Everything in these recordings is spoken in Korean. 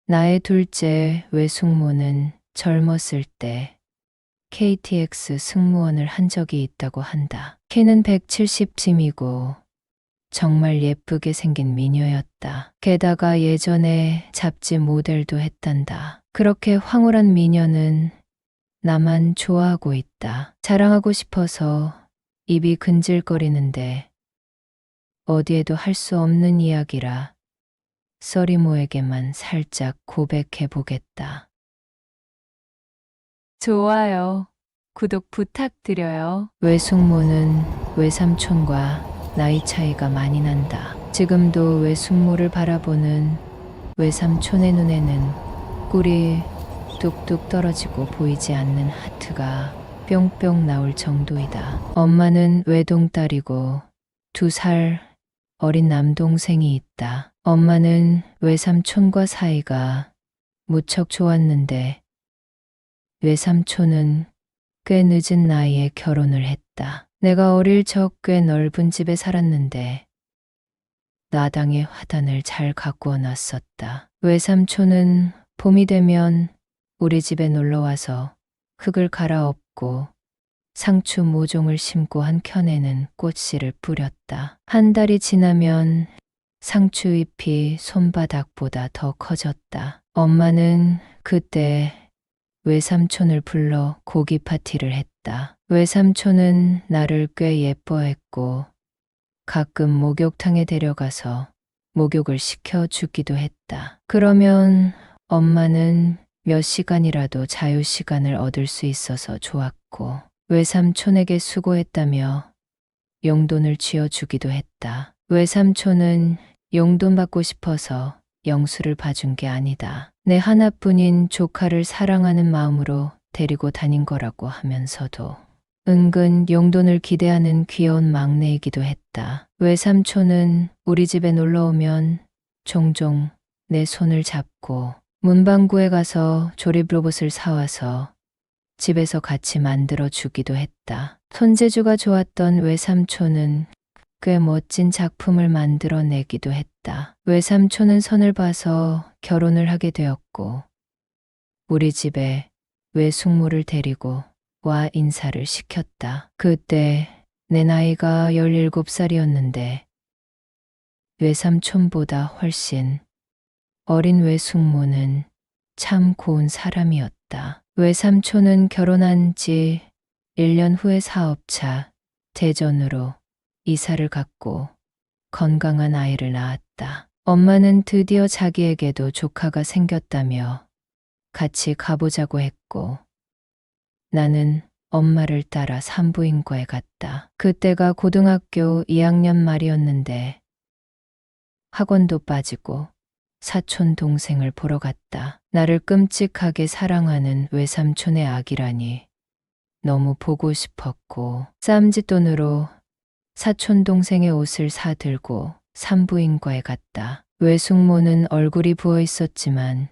나의 둘째 외숙모는 젊었을 때 KTX 승무원을 한 적이 있다고 한다. 키는 170쯤이고 정말 예쁘게 생긴 미녀였다. 게다가 예전에 잡지 모델도 했단다. 그렇게 황홀한 미녀는 나만 좋아하고 있다. 자랑하고 싶어서 입이 근질거리는데 어디에도 할 수 없는 이야기라 써리모에게만 살짝 고백해 보겠다. 좋아요. 구독 부탁드려요. 외숙모는 외삼촌과 나이 차이가 많이 난다. 지금도 외숙모를 바라보는 외삼촌의 눈에는 꿀이 뚝뚝 떨어지고 보이지 않는 하트가 뿅뿅 나올 정도이다. 엄마는 외동딸이고 2살 어린 남동생이 있다. 엄마는 외삼촌과 사이가 무척 좋았는데 외삼촌은 꽤 늦은 나이에 결혼을 했다. 내가 어릴 적 꽤 넓은 집에 살았는데 나당의 화단을 잘 가꾸어 놨었다. 외삼촌은 봄이 되면 우리 집에 놀러 와서 흙을 갈아엎고 상추 모종을 심고 한 켠에는 꽃씨를 뿌렸다. 한 달이 지나면 상추잎이 손바닥보다 더 커졌다. 엄마는 그때 외삼촌을 불러 고기 파티를 했다. 외삼촌은 나를 꽤 예뻐했고 가끔 목욕탕에 데려가서 목욕을 시켜주기도 했다. 그러면 엄마는 몇 시간이라도 자유시간을 얻을 수 있어서 좋았고 외삼촌에게 수고했다며 용돈을 쥐어주기도 했다. 외삼촌은 용돈 받고 싶어서 영수를 봐준 게 아니다. 내 하나뿐인 조카를 사랑하는 마음으로 데리고 다닌 거라고 하면서도 은근 용돈을 기대하는 귀여운 막내이기도 했다. 외삼촌은 우리 집에 놀러 오면 종종 내 손을 잡고 문방구에 가서 조립 로봇을 사와서 집에서 같이 만들어 주기도 했다. 손재주가 좋았던 외삼촌은 꽤 멋진 작품을 만들어내기도 했다. 외삼촌은 선을 봐서 결혼을 하게 되었고 우리 집에 외숙모를 데리고 와 인사를 시켰다. 그때 내 나이가 17살이었는데 외삼촌보다 훨씬 어린 외숙모는 참 고운 사람이었다. 외삼촌은 결혼한 지 1년 후에 사업차 대전으로 이사를 갔고 건강한 아이를 낳았다. 엄마는 드디어 자기에게도 조카가 생겼다며 같이 가보자고 했고 나는 엄마를 따라 산부인과에 갔다. 그때가 고등학교 2학년 말이었는데 학원도 빠지고 사촌 동생을 보러 갔다. 나를 끔찍하게 사랑하는 외삼촌의 아기라니 너무 보고 싶었고 쌈짓돈으로 사촌 동생의 옷을 사들고 산부인과에 갔다. 외숙모는 얼굴이 부어 있었지만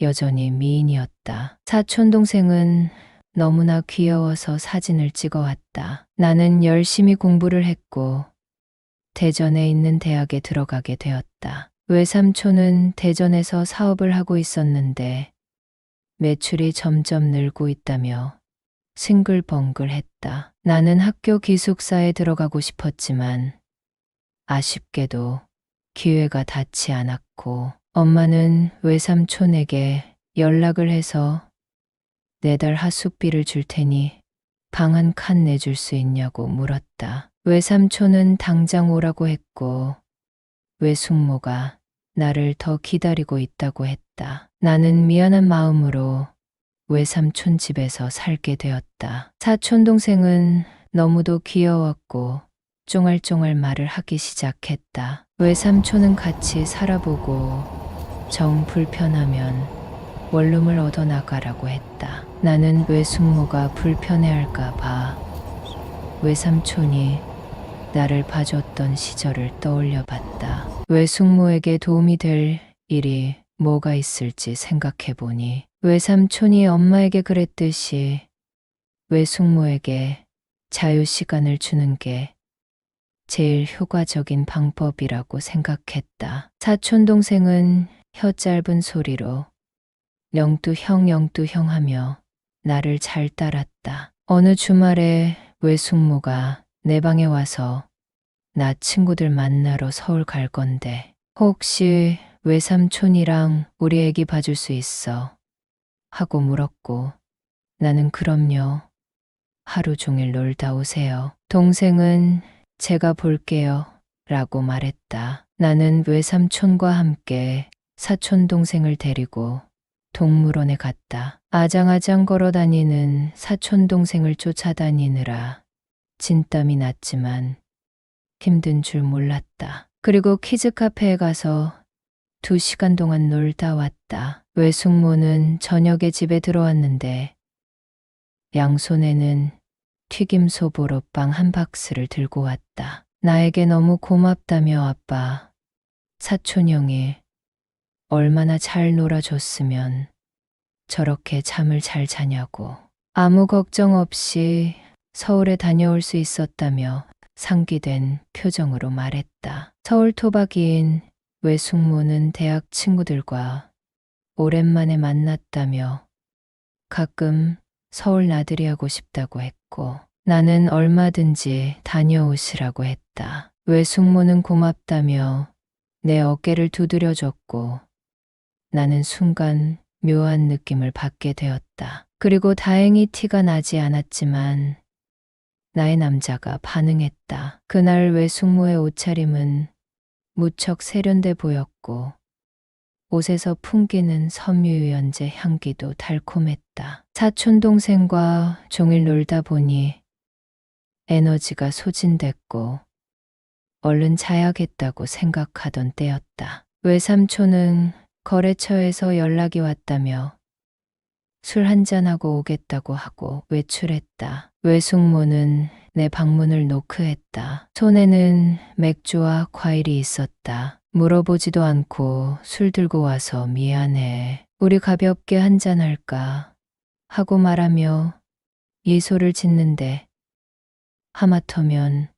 여전히 미인이었다. 사촌 동생은 너무나 귀여워서 사진을 찍어왔다. 나는 열심히 공부를 했고 대전에 있는 대학에 들어가게 되었다. 외삼촌은 대전에서 사업을 하고 있었는데 매출이 점점 늘고 있다며 싱글벙글했다. 나는 학교 기숙사에 들어가고 싶었지만 아쉽게도 기회가 닿지 않았고 엄마는 외삼촌에게 연락을 해서 내달 하숙비를 줄 테니 방 한 칸 내줄 수 있냐고 물었다. 외삼촌은 당장 오라고 했고 외숙모가 나를 더 기다리고 있다고 했다. 나는 미안한 마음으로 외삼촌 집에서 살게 되었다. 사촌 동생은 너무도 귀여웠고 쫑알쫑알 말을 하기 시작했다. 외삼촌은 같이 살아보고 정 불편하면 원룸을 얻어 나가라고 했다. 나는 외숙모가 불편해할까 봐 외삼촌이 나를 봐줬던 시절을 떠올려 봤다. 외숙모에게 도움이 될 일이 뭐가 있을지 생각해 보니 외삼촌이 엄마에게 그랬듯이 외숙모에게 자유시간을 주는 게 제일 효과적인 방법이라고 생각했다. 사촌 동생은 혀 짧은 소리로 영뚜형 하며 나를 잘 따랐다. 어느 주말에 외숙모가 내 방에 와서 나 친구들 만나러 서울 갈 건데 혹시 외삼촌이랑 우리 애기 봐줄 수 있어? 하고 물었고 나는 그럼요. 하루 종일 놀다 오세요. 동생은 제가 볼게요. 라고 말했다. 나는 외삼촌과 함께 사촌 동생을 데리고 동물원에 갔다. 아장아장 걸어 다니는 사촌 동생을 쫓아다니느라 진땀이 났지만 힘든 줄 몰랐다. 그리고 키즈 카페에 가서 2시간 동안 놀다 왔다. 외숙모는 저녁에 집에 들어왔는데 양손에는 튀김소 보로빵 한 박스를 들고 왔다. 나에게 너무 고맙다며 아빠, 사촌 형이 얼마나 잘 놀아줬으면 저렇게 잠을 잘 자냐고. 아무 걱정 없이 서울에 다녀올 수 있었다며 상기된 표정으로 말했다. 서울 토박이인 외숙모는 대학 친구들과 오랜만에 만났다며 가끔 서울 나들이 하고 싶다고 했고 나는 얼마든지 다녀오시라고 했다. 외숙모는 고맙다며 내 어깨를 두드려줬고 나는 순간 묘한 느낌을 받게 되었다. 그리고 다행히 티가 나지 않았지만 나의 남자가 반응했다. 그날 외숙모의 옷차림은 무척 세련돼 보였고 옷에서 풍기는 섬유유연제 향기도 달콤했다. 사촌 동생과 종일 놀다 보니 에너지가 소진됐고 얼른 자야겠다고 생각하던 때였다. 외삼촌은 거래처에서 연락이 왔다며 술 한잔하고 오겠다고 하고 외출했다. 외숙모는 내 방문을 노크했다. 손에는 맥주와 과일이 있었다. 물어보지도 않고 술 들고 와서 미안해. 우리 가볍게 한잔할까? 하고 말하며 미소를 짓는데 하마터면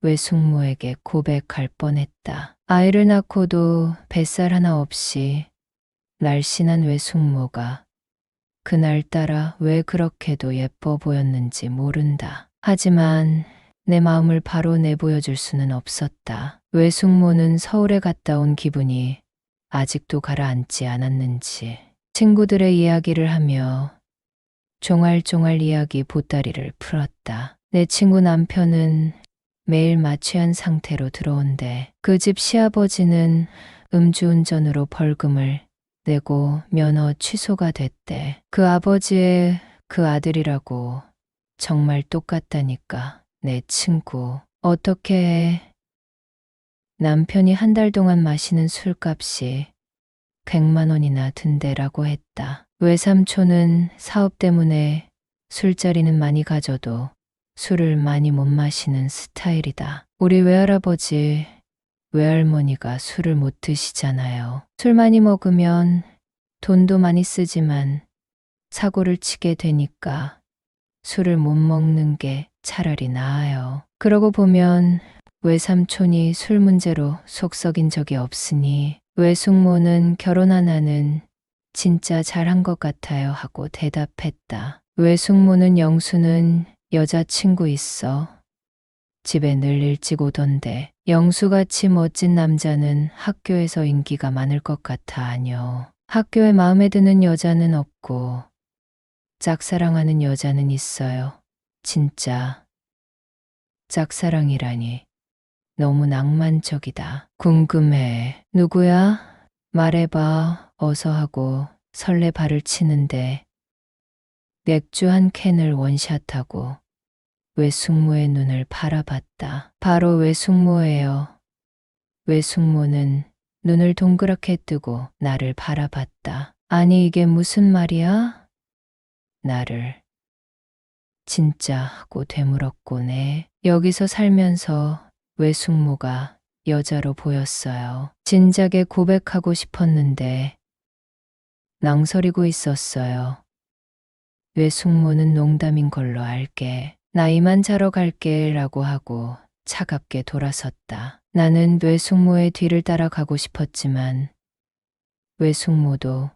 외숙모에게 고백할 뻔했다. 아이를 낳고도 뱃살 하나 없이 날씬한 외숙모가 그날따라 왜 그렇게도 예뻐 보였는지 모른다. 하지만 내 마음을 바로 내보여줄 수는 없었다. 외숙모는 서울에 갔다 온 기분이 아직도 가라앉지 않았는지 친구들의 이야기를 하며 종알종알 이야기 보따리를 풀었다. 내 친구 남편은 매일 마취한 상태로 들어온대. 그 집 시아버지는 음주운전으로 벌금을 내고 면허 취소가 됐대. 그 아버지의 그 아들이라고 정말 똑같다니까. 내 친구 어떻게 해? 남편이 한 달 동안 마시는 술값이 100만 원이나 든대라고 했다. 외삼촌은 사업 때문에 술자리는 많이 가져도 술을 많이 못 마시는 스타일이다. 우리 외할아버지, 외할머니가 술을 못 드시잖아요. 술 많이 먹으면 돈도 많이 쓰지만 사고를 치게 되니까 술을 못 먹는 게 차라리 나아요. 그러고 보면 외삼촌이 술 문제로 속 썩인 적이 없으니 외숙모는 결혼 하나는 진짜 잘한 것 같아요 하고 대답했다. 외숙모는 영수는 여자친구 있어. 집에 늘 일찍 오던데 영수같이 멋진 남자는 학교에서 인기가 많을 것 같아. 아뇨. 학교에 마음에 드는 여자는 없고 짝사랑하는 여자는 있어요. 진짜 짝사랑이라니 너무 낭만적이다. 궁금해. 누구야? 말해봐. 어서 하고 설레 발을 치는데 맥주 한 캔을 원샷하고 외숙모의 눈을 바라봤다. 바로 외숙모예요. 외숙모는 눈을 동그랗게 뜨고 나를 바라봤다. 아니 이게 무슨 말이야? 나를 진짜 하고 되물었고 네. 여기서 살면서 외숙모가 여자로 보였어요. 진작에 고백하고 싶었는데 낭설이고 있었어요. 외숙모는 농담인 걸로 알게. 나 이만 자러 갈게 라고 하고 차갑게 돌아섰다. 나는 외숙모의 뒤를 따라가고 싶었지만 외숙모도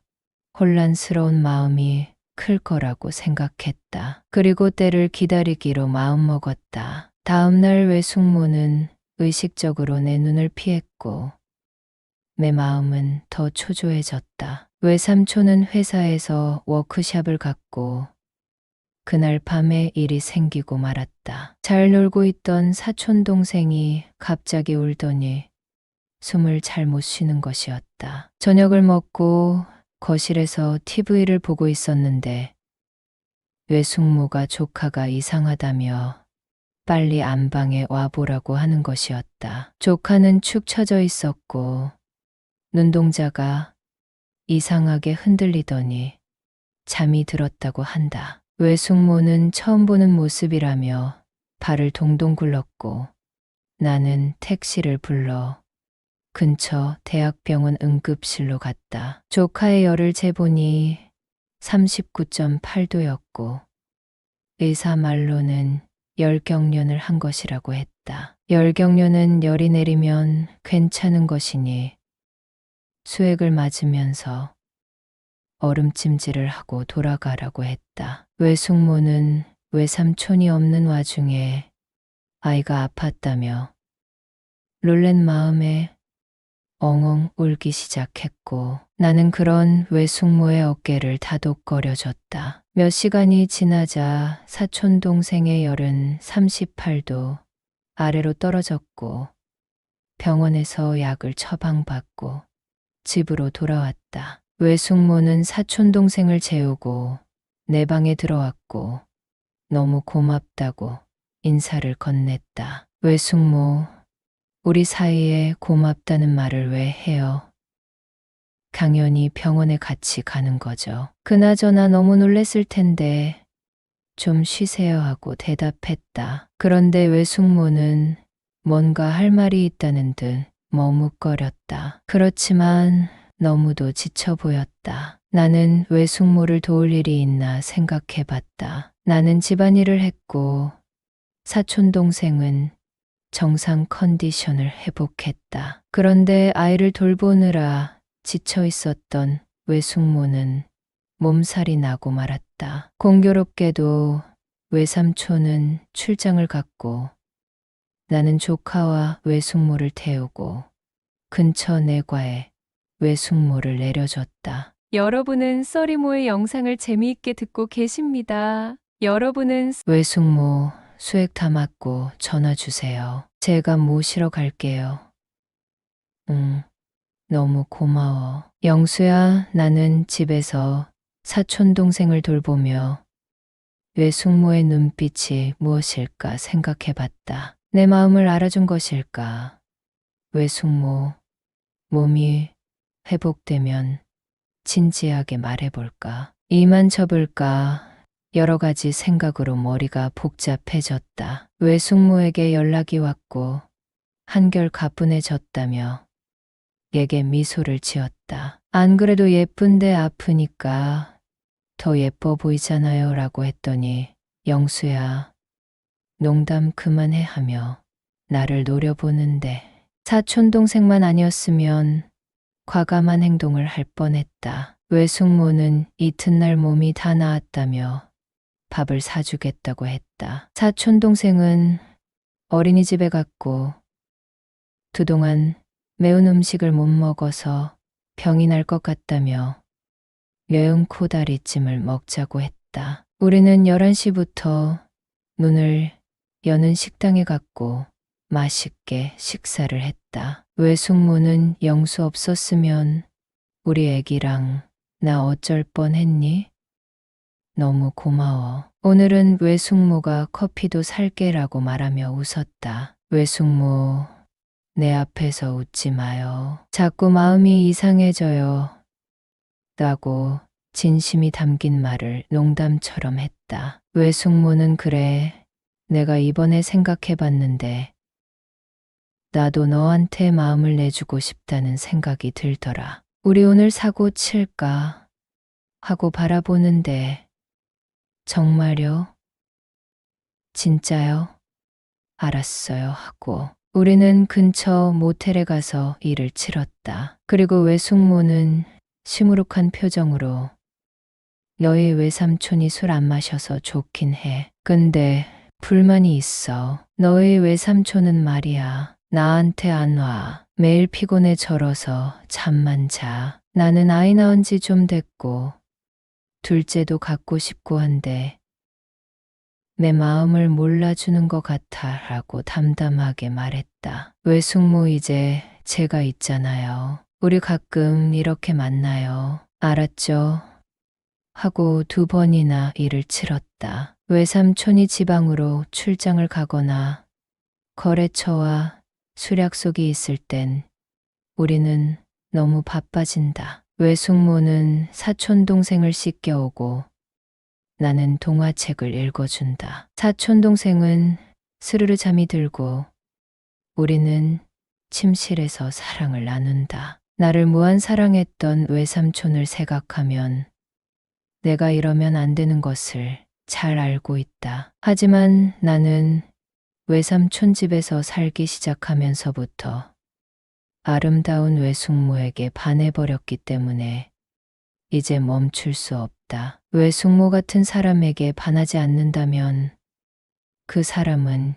혼란스러운 마음이 클 거라고 생각했다. 그리고 때를 기다리기로 마음먹었다. 다음 날 외숙모는 의식적으로 내 눈을 피했고 내 마음은 더 초조해졌다. 외삼촌은 회사에서 워크숍을 갖고 그날 밤에 일이 생기고 말았다. 잘 놀고 있던 사촌 동생이 갑자기 울더니 숨을 잘 못 쉬는 것이었다. 저녁을 먹고 거실에서 TV를 보고 있었는데 외숙모가 조카가 이상하다며 빨리 안방에 와보라고 하는 것이었다. 조카는 축 처져 있었고 눈동자가 이상하게 흔들리더니 잠이 들었다고 한다. 외숙모는 처음 보는 모습이라며 발을 동동 굴렀고 나는 택시를 불러 근처 대학병원 응급실로 갔다. 조카의 열을 재보니 39.8도였고 의사 말로는 열경련을 한 것이라고 했다. 열경련은 열이 내리면 괜찮은 것이니 수액을 맞으면서 얼음찜질을 하고 돌아가라고 했다. 외숙모는 외삼촌이 없는 와중에 아이가 아팠다며 놀란 마음에 엉엉 울기 시작했고 나는 그런 외숙모의 어깨를 다독거려줬다. 몇 시간이 지나자 사촌 동생의 열은 38도 아래로 떨어졌고 병원에서 약을 처방받고 집으로 돌아왔다. 외숙모는 사촌 동생을 재우고 내 방에 들어왔고 너무 고맙다고 인사를 건넸다. 외숙모, 우리 사이에 고맙다는 말을 왜 해요? 당연히 병원에 같이 가는 거죠. 그나저나 너무 놀랬을 텐데 좀 쉬세요 하고 대답했다. 그런데 외숙모는 뭔가 할 말이 있다는 듯 머뭇거렸다. 그렇지만 너무도 지쳐 보였다. 나는 외숙모를 도울 일이 있나 생각해 봤다. 나는 집안일을 했고 사촌 동생은 정상 컨디션을 회복했다. 그런데 아이를 돌보느라 지쳐 있었던 외숙모는 몸살이 나고 말았다. 공교롭게도 외삼촌은 출장을 갔고 나는 조카와 외숙모를 태우고 근처 내과에 외숙모를 내려줬다. 여러분은 써리모의 영상을 재미있게 듣고 계십니다. 여러분은 외숙모 수액 다 맞고 전화 주세요. 제가 모시러 갈게요. 응, 너무 고마워. 영수야, 나는 집에서 사촌 동생을 돌보며 외숙모의 눈빛이 무엇일까 생각해 봤다. 내 마음을 알아준 것일까? 외숙모, 몸이 회복되면 진지하게 말해볼까? 이만 접을까? 여러 가지 생각으로 머리가 복잡해졌다. 외숙모에게 연락이 왔고 한결 가뿐해졌다며 내게 미소를 지었다. 안 그래도 예쁜데 아프니까 더 예뻐 보이잖아요 라고 했더니 영수야, 농담 그만해 하며 나를 노려보는데 사촌 동생만 아니었으면 과감한 행동을 할 뻔했다. 외숙모는 이튿날 몸이 다 나았다며 밥을 사주겠다고 했다. 사촌 동생은 어린이집에 갔고 그동안 매운 음식을 못 먹어서 병이 날 것 같다며 매운 코다리찜을 먹자고 했다. 우리는 11시부터 문을 여는 식당에 갔고 맛있게 식사를 했다. 외숙모는 영수 없었으면 우리 애기랑 나 어쩔 뻔했니? 너무 고마워. 오늘은 외숙모가 커피도 살게라고 말하며 웃었다. 외숙모, 내 앞에서 웃지 마요. 자꾸 마음이 이상해져요. 라고 진심이 담긴 말을 농담처럼 했다. 외숙모는 그래, 내가 이번에 생각해봤는데 나도 너한테 마음을 내주고 싶다는 생각이 들더라. 우리 오늘 사고 칠까 하고 바라보는데 정말요? 진짜요? 알았어요 하고 우리는 근처 모텔에 가서 일을 치렀다. 그리고 외숙모는 시무룩한 표정으로 너희 외삼촌이 술 안 마셔서 좋긴 해. 근데 불만이 있어. 너희 외삼촌은 말이야. 나한테 안 와. 매일 피곤해 절어서 잠만 자. 나는 아이 낳은 지 좀 됐고 둘째도 갖고 싶고 한데 내 마음을 몰라주는 것 같아 라고 담담하게 말했다. 외숙모 이제 제가 있잖아요. 우리 가끔 이렇게 만나요. 알았죠? 하고 2번이나 일을 치렀다. 외삼촌이 지방으로 출장을 가거나 거래처와 수략속이 있을 땐 우리는 너무 바빠진다. 외숙모는 사촌 동생을 씻겨오고 나는 동화책을 읽어준다. 사촌 동생은 스르르 잠이 들고 우리는 침실에서 사랑을 나눈다. 나를 무한 사랑했던 외삼촌을 생각하면 내가 이러면 안 되는 것을 잘 알고 있다. 하지만 나는 외삼촌 집에서 살기 시작하면서부터 아름다운 외숙모에게 반해버렸기 때문에 이제 멈출 수 없다. 외숙모 같은 사람에게 반하지 않는다면 그 사람은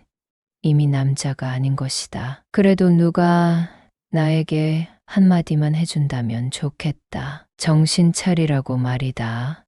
이미 남자가 아닌 것이다. 그래도 누가 나에게 한마디만 해준다면 좋겠다. 정신 차리라고 말이다.